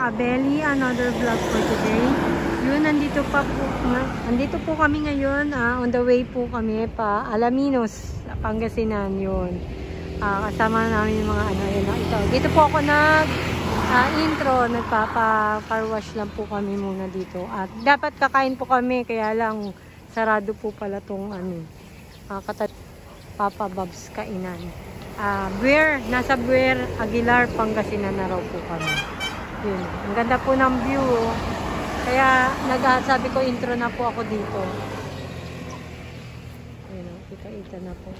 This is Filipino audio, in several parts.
Abeli, another vlog for today. Yun, nandito po kami ngayon, on the way po kami pa Alaminos, Pangasinan yun. Kasama namin yung mga ito. Dito po ako intro, nagpapa-car wash lang po kami muna dito. At dapat kakain po kami, kaya lang sarado po pala tong Papa Bob's kainan. Nasa Buer, Aguilar, Pangasinan na raw po kami. Yun. Ang ganda po ng view. Kaya sabi ko intro na po ako dito. Ayun, kita-kita na po.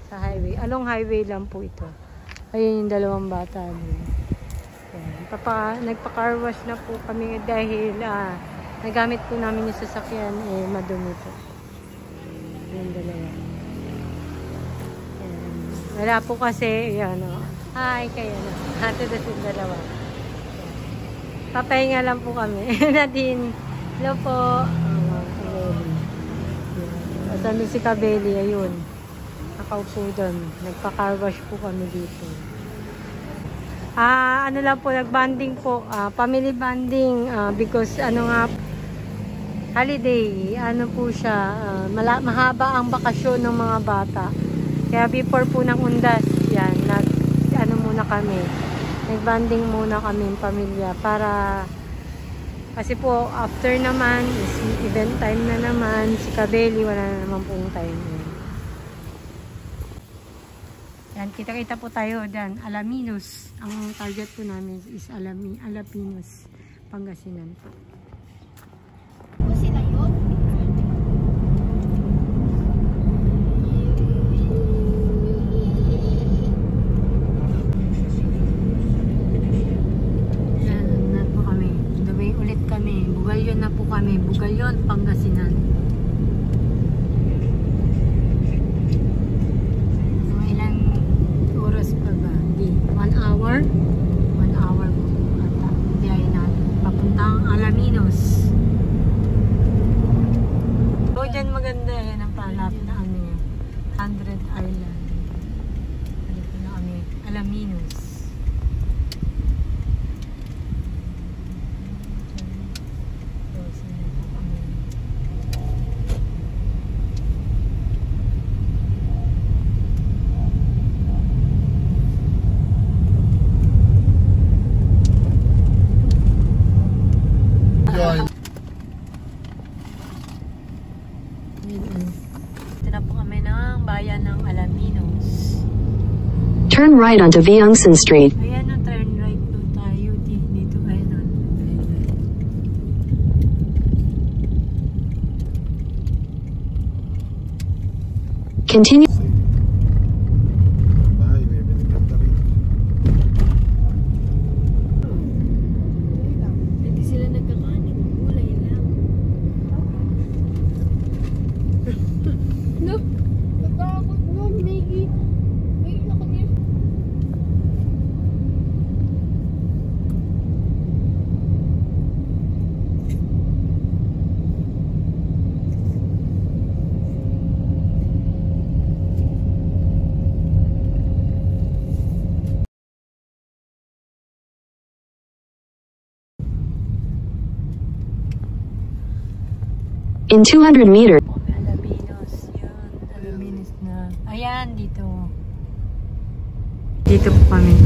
Sa highway. Along highway lang po ito. Ayun yung dalawang bata. Nagpa-car wash na po kami dahil nagamit po namin yung sasakyan madumi po. Yung dalawa. Wala po kasi hi kayo na. Hato na yung dalawa. Papahinga lang po kami. Nadine. Hello po. Sabi si Kabeli, ayun. Nakaupo doon. Nagpa-car wash po kami dito. Ano lang po, nag-banding po. Family banding. Because holiday. Ano po siya. Mahaba ang bakasyon ng mga bata. Kaya before po ng undas, yan. Muna kami. Nagbanding muna kami pamilya para kasi po after naman is event time na naman si Kabeli wala na naman pong time. Yan, kita-kita po tayo dyan. Alaminos. Ang target po namin is Alaminos, Pangasinan po. Sila yun? Bugalyon na po kami. Bugalyon, Pangasinan. So, ilang oras pa ba? 1 hour? 1 hour po. At biyahe natin. Papuntang Alaminos. So, dyan maganda. Yan ang palapit na 100 Island. Dito na kami. Alaminos. Turn right onto Viangsan Street. Ayan o, turn right po tayo dito. Ayan o. Continue. Hindi sila nagkakanin. Gulay lang. No? Nagkakot mo, Maggie. In 200 meters. Alaminos, yun. Alaminos na. Ayan, dito. Dito po kami,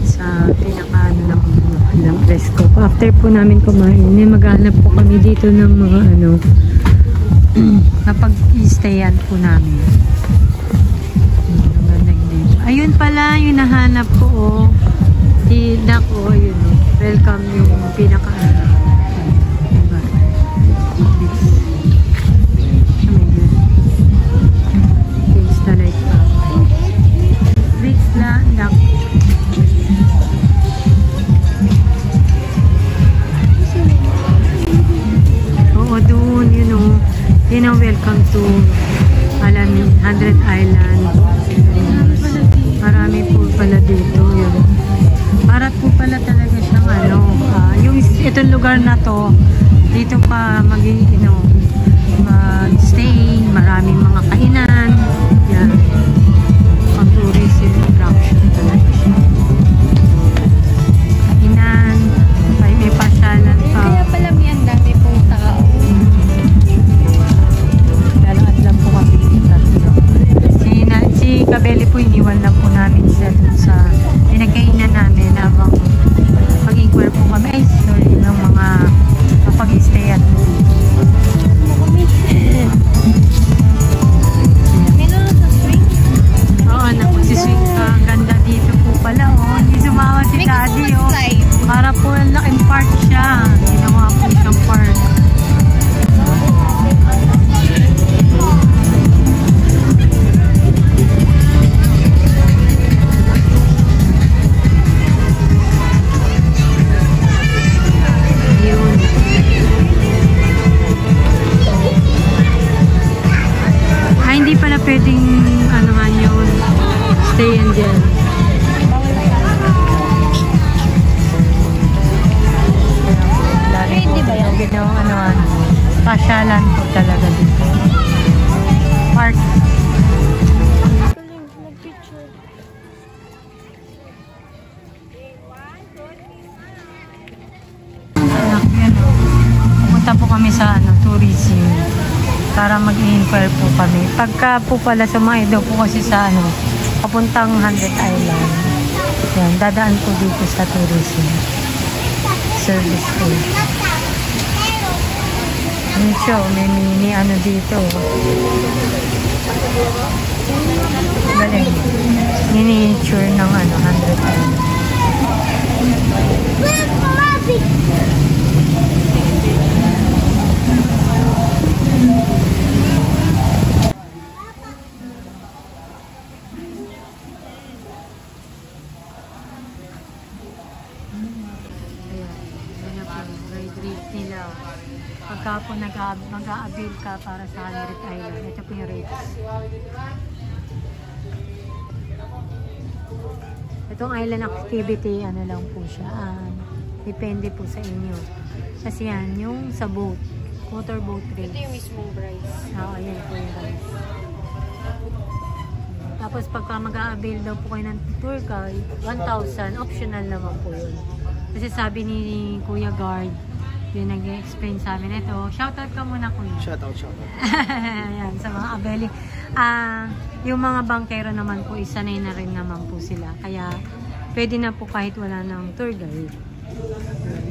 sa ng presko. After po namin kumain, maghanap po kami dito ng mga napag-i-stayan po namin. Ayun pala, yung nahanap ko, Nako, yun. Welcome yung pinaka-ano. Welcome to 100 Island. Marami po pala dito. Para po pala talaga siyang itong lugar na to, dito pa mag-stay, maraming mga kainan. Yan. Pang tourism attraction talaga siya. Kainan, pwedeng ano man yun, stay in dyan. Hindi ba yan? Yung ano, pasyalan po talaga dito. Park. Nag-picture. Pupunta po kami sa tourism para mag-inquire po kami. Pagka po pala sumakay daw po kasi sa papuntang 100 Island. Yan, dadaan po dito sa tourism service po. Yung show, may mini dito. Galing. Miniature ng 100 Island. Pagka po mag-a-avail ka para sa 100 Island, ito po yung rates. Itong island activity, lang po siya. Depende po sa inyo. Kasi yan, yung sa boat, motorboat race. Ito yung mismong price. Oo, yan po yung price. Tapos pagka mag-a-avail daw po kayo ng tour guide, 1,000, optional naman po yun. Kasi sabi ni Kuya Guard, yung nag-explain sa amin ito. Shoutout ka muna, Kuya. Shoutout. Ayan, sa mga abeli. Yung mga bankero naman po, isanay na rin naman po sila. Kaya, pwede na po kahit wala ng tour guide.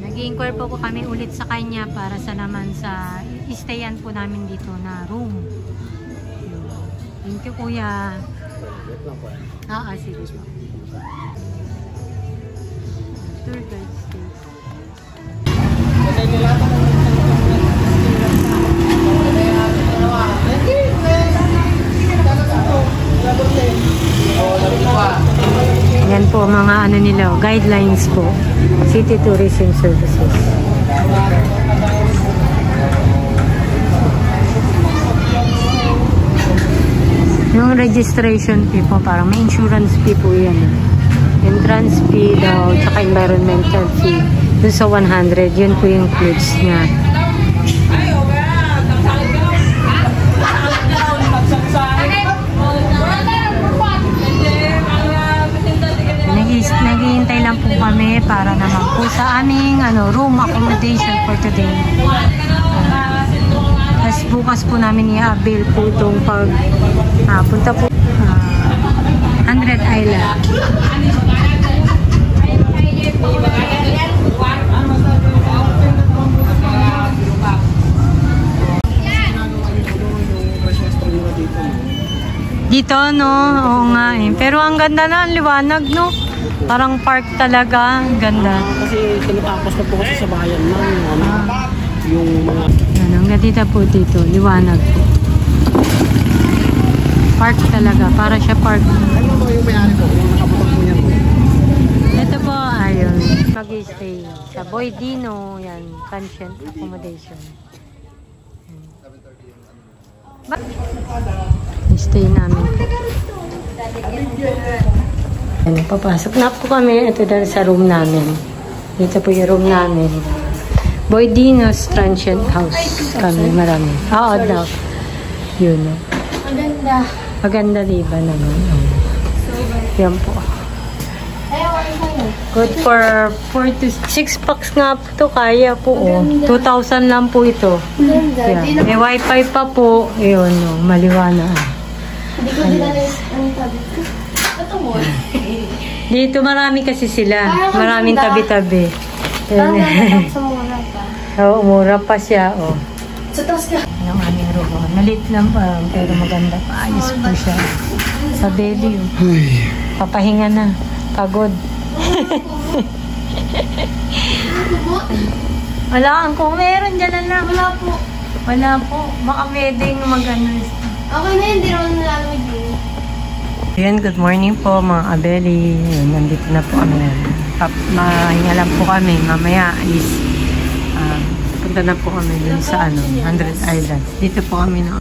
Nag-i-inquire po kami ulit sa kanya para sa naman sa i-stayan po namin dito na room. Thank you, Kuya. Sige po. Tour guide stay. Yan po mga nila, guidelines po. City Tourism Services. Yung registration fee po, parang may insurance fee po yan. Entrance fee daw, tsaka environmental fee. Dun sa 100, yun po yung includes niya. Naghihintay lang po kami para naman po sa aming room accommodation for today. Tapos bukas po namin i-avail po itong punta po 100 Island. Dito, no? Oo nga eh. Pero ang ganda na, ang liwanag, no? Parang park talaga. Ang ganda. Kasi tinatapos na po kasi sa bayan lang. Yung mga... Ang ganda po dito. Liwanag po. Park talaga. Para siya park. Ano po yung may-ari po? Yung nakabutang po niya po? Ito po, ayun. Mag-stay sa Boy Dino. Yan. Transient accommodation. Stay namin po. Papasok na po kami. Ito dahil sa room namin. Dito po yung room namin. Boy Dino's Transient House. Kami marami. Daw. Yun. Maganda. Maganda diba naman? Yan po. Good for 4 to 6 packs nga po ito. Kaya po. 2,000 lang po ito. Yan. May wifi pa po. Yun. Maliwanag. Hindi ko dinala ang tabi ko. Ito mo. Dito marami kasi sila. Maraming tabi-tabi. Sa mura pa. Oo, mura pa siya. Sa taas ka. Ang aming room. Malit lang pa. Pero maganda pa. Ayos po siya. Sa belly. Papahinga na. Pagod. Wala kung meron dyan lang. Wala po. Wala po. Baka pwedeng mag-ano. Okay na yun. Hindi naman nalamig yun. Ayan, good morning po mga abeli. Nandito na po kami. Mahinga lang po kami. Mamaya is punta na po kami dun sa 100 Island. Dito po kami na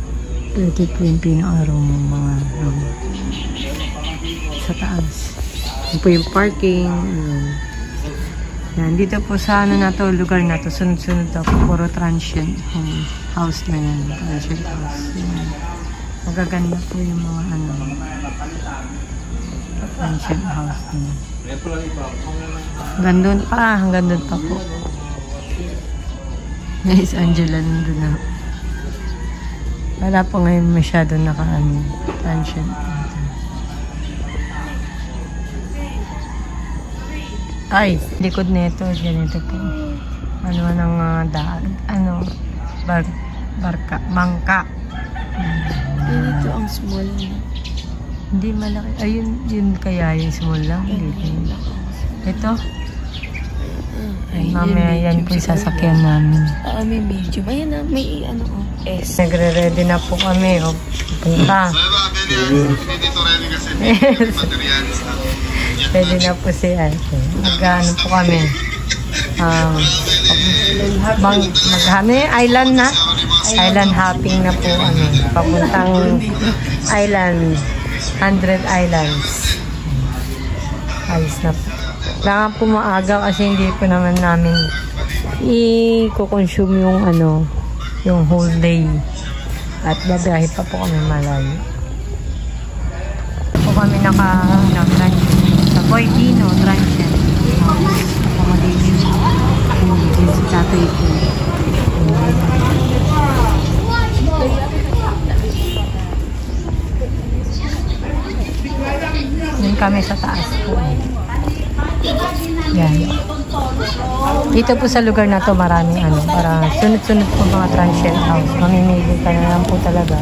Ito po yung pinaka-room ng mga room. Sa taas. Ito po yung parking. Yan, dito po sa ano na to, lugar na to, sunod-sunod to, puro transient house na yan. Transient house. Yan. Magaganda po yung mga ano, transient house na yan. Hanggang doon pa po. Nice, Angela nandun na. Wala po ngayon masyado naka-ano, transient. Ay, likod nito, ganito po. Ano nang daan, ano, barka, bangka. Dito ang small. Hindi malaki. Ayun, yun kaya yung small lang. Dito. Ito. Ay, mamaya yan po yung sasakyan namin. May medium. Ayan na, may ano ko. S. Nagre-ready na po kami. O, punta. Pwede na po si Ate. Mag-ano po kami. Island na. Island hopping na po. Papuntang island. 100 islands. Ayos na po. Kailangan po maaga kasi hindi po naman namin i-consume yung ano, yung whole day. At babiyahe pa po kami malayo. Po kami naka-lunch sa Boy Dino, transient. Accommodation. Hindi si tatay po. Doon kami sa taas po. Yan. Dito po sa lugar na to maraming ano, para sunod-sunod po mga transient house. Mamimili ka na lang po talaga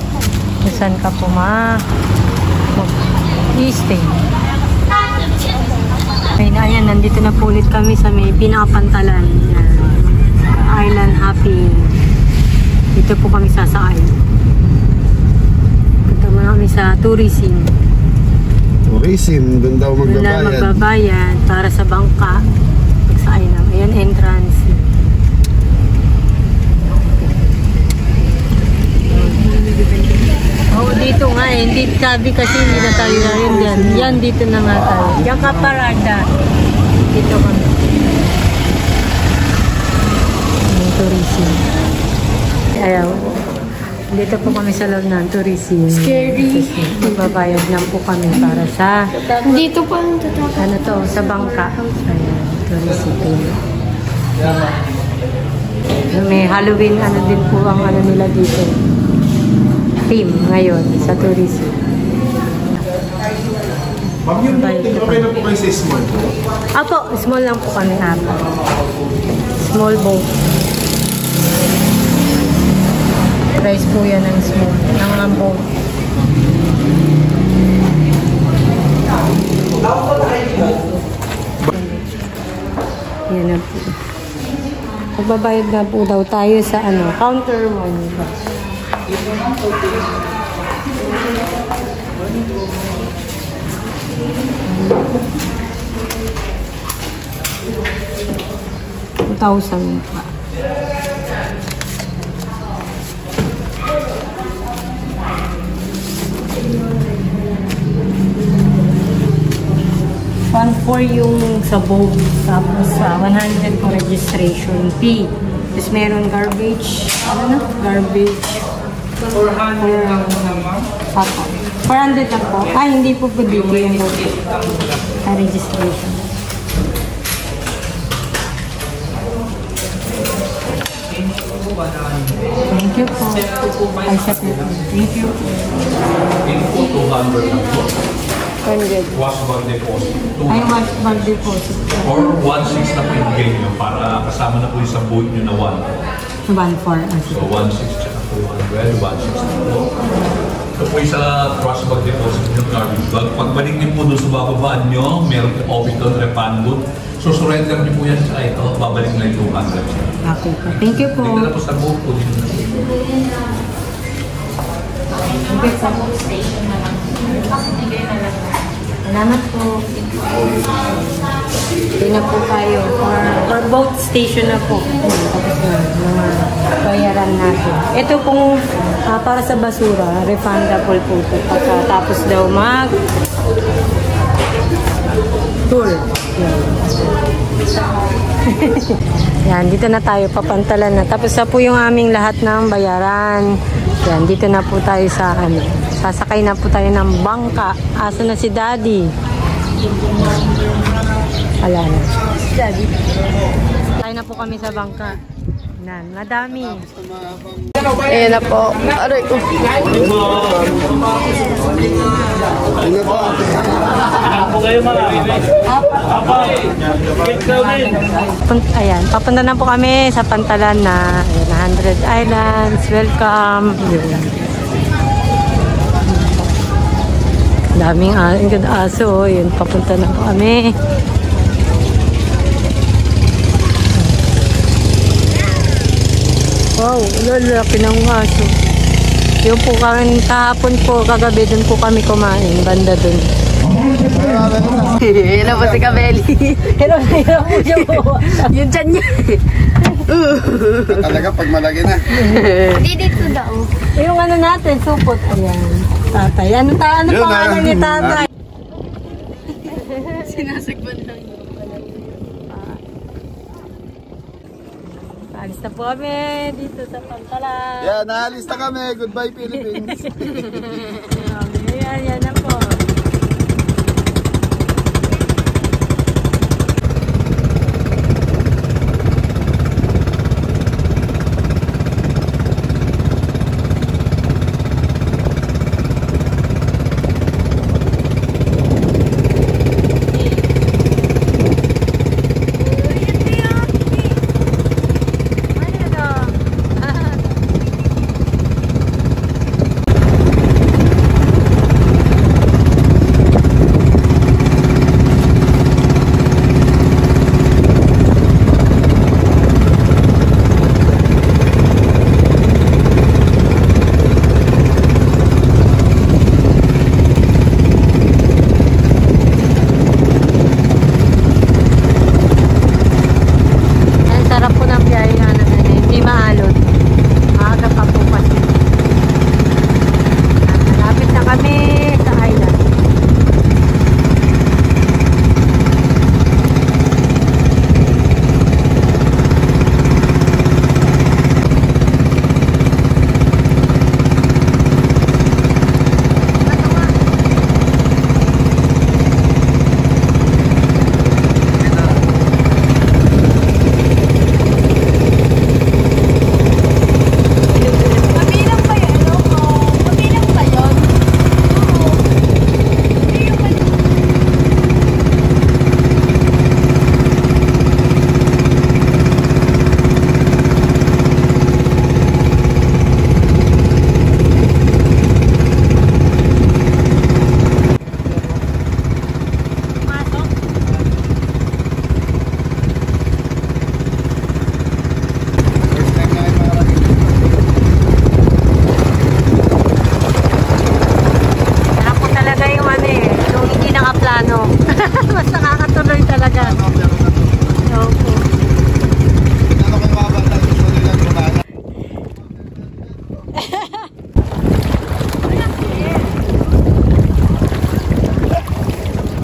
kung saan ka po mag-i-stay. Ayan, nandito na po ulit kami sa may pinakapantalan. Island hopping. Dito po kami sasakay. Punta muna kami sa tourism. Tourism, doon daw magbabayad. Doon na magbabayad para sa bangka. Pagsakay na. Ayan, entrance. Oo, dito nga eh. Hindi sabi kasi hindi na tayo na rin yan. Yan, dito na nga tayo. Diyan ka parada. Dito kami. Yung tourism. Ayaw. Dito po kami sa loob ng tourism. Scary. Magbabayad lang po kami para sa Dito pa ang tatakot. ano to, sa bangka. Ayan, tourism. May Halloween, ano din po ang ano nila dito. Theme ngayon sa tourism. Ma'am, yung boating, okay na po kayo sa small po? Apo, small lang po kami apo. Small boat. Price po yan ng small, ng boat. Yan na po. Magbabayad na po daw tayo sa ano, counter 1. 2,000 pa. $1,400 yung sa boat, tapos 100 po registration fee. Tapos meron garbage, ano na? Garbage. 400 lang naman. 400 lang po. Ay, hindi po po dito yung boat. Registration. Thank you po. Ay, sa po. Thank you. Info 200 lang po. 100. Wash bag deposit. Ay, wash bag deposit. Or 1.6 na po yung bill nyo para kasama na po yung sa boot nyo na 1. 1,400. So 1.6 tsaka 200, 1.6 na po. Ito po yung sa wash bag deposit ng garbage bag. Pagbalik nyo po doon sa bababaan nyo, meron po office doon, refund boot. So surrender nyo po yan sa ito, babalik na yung 200. Okay po. Thank you po. Dito na po sa boot po. Dito na po. Salamat po. Ito na po tayo. For boat station na po. Tapos na, mga bayan. bayaran natin. Ito pong para sa basura, refundable po ito. Pagkatapos daw tour. Yan, dito na tayo, papantalan na. Tapos na po yung aming lahat ng bayaran. Yan, dito na po tayo sa sasakay na po tayo ng bangka. Asa na si Daddy? Wala na. Daddy. Tayo na po kami sa bangka. Yan, madami. Ayan na po. Aray ko. Ayan, papunta na po kami sa pantalan na 100 Islands. Welcome. Daming aso. Yun, papunta na po kami. Wow, lalaki ng aso. Yung po kami kahapon po, kagabi dun po kami kumain. Banda dun. Hello po si Kabeli. Hello po siya po. Yung dyan niya. Talaga pag malaki na. Hindi dito daw. Yung ano natin, supot. Ayan. Tatay. Ano pangalan ni tatay? Sinasagban lang. Alis na po kami dito sa pantalan. Yeah, naalis na kami. Goodbye, Philippines. Yan na po.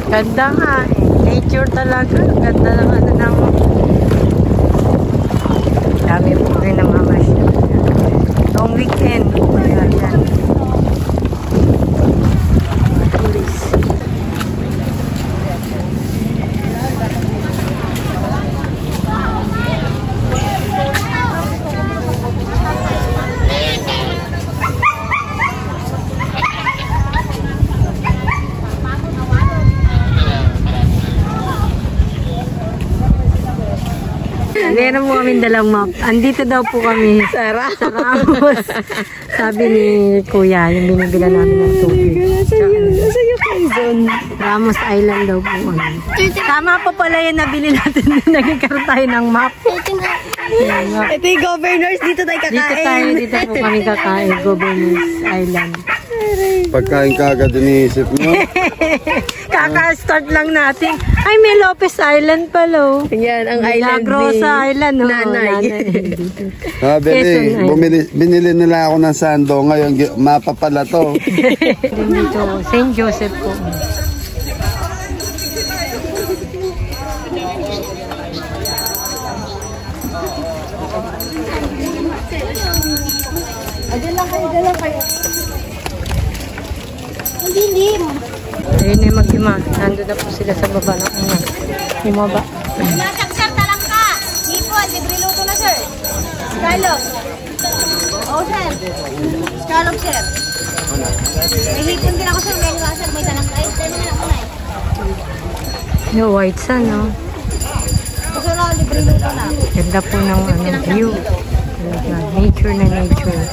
Ganda nga eh. Nature talaga. Ganda ng ano ng dami po rin ng mamasya. Long weekend. Ayan, yan. Tourist. Meron po kami dalang map. Andito daw po kami sa Ramos. Sabi ni Kuya, yung binibila namin ng tubig. Nasa yung Quezon. Ramos Island daw po kami. Tama po pala yan, nabili natin. Nagkakaroon tayo ng map. Ito yung governors. Dito tayo kakain. Dito po kami kakain. Governors Island. Pagkain ka agad iniisip nyo. Kaka-start lang natin. Ay, may Lopez Island pala. Yan, ang island Milagrosa Island. Oh, Nanay. Binili nila ako ng sando. Ngayon, mapa pala to. Dito, St. Joseph po. Diyan lang kayo. Ang dilim. Ayun na yung mag-ima. Nandun na po sila sa baba ng una. Bumaba. Nasag, sir, talang ka. Hipon, libre luto na, sir. Scallop. Oo, sir. Scallop, sir. May hipon din ako, sir. May liwa, sir. May talang ka. Ay, tayo na lang ko na eh. Yung white sun, no? Gusto na, libre luto na. Ganda po ng view. Nature na nature.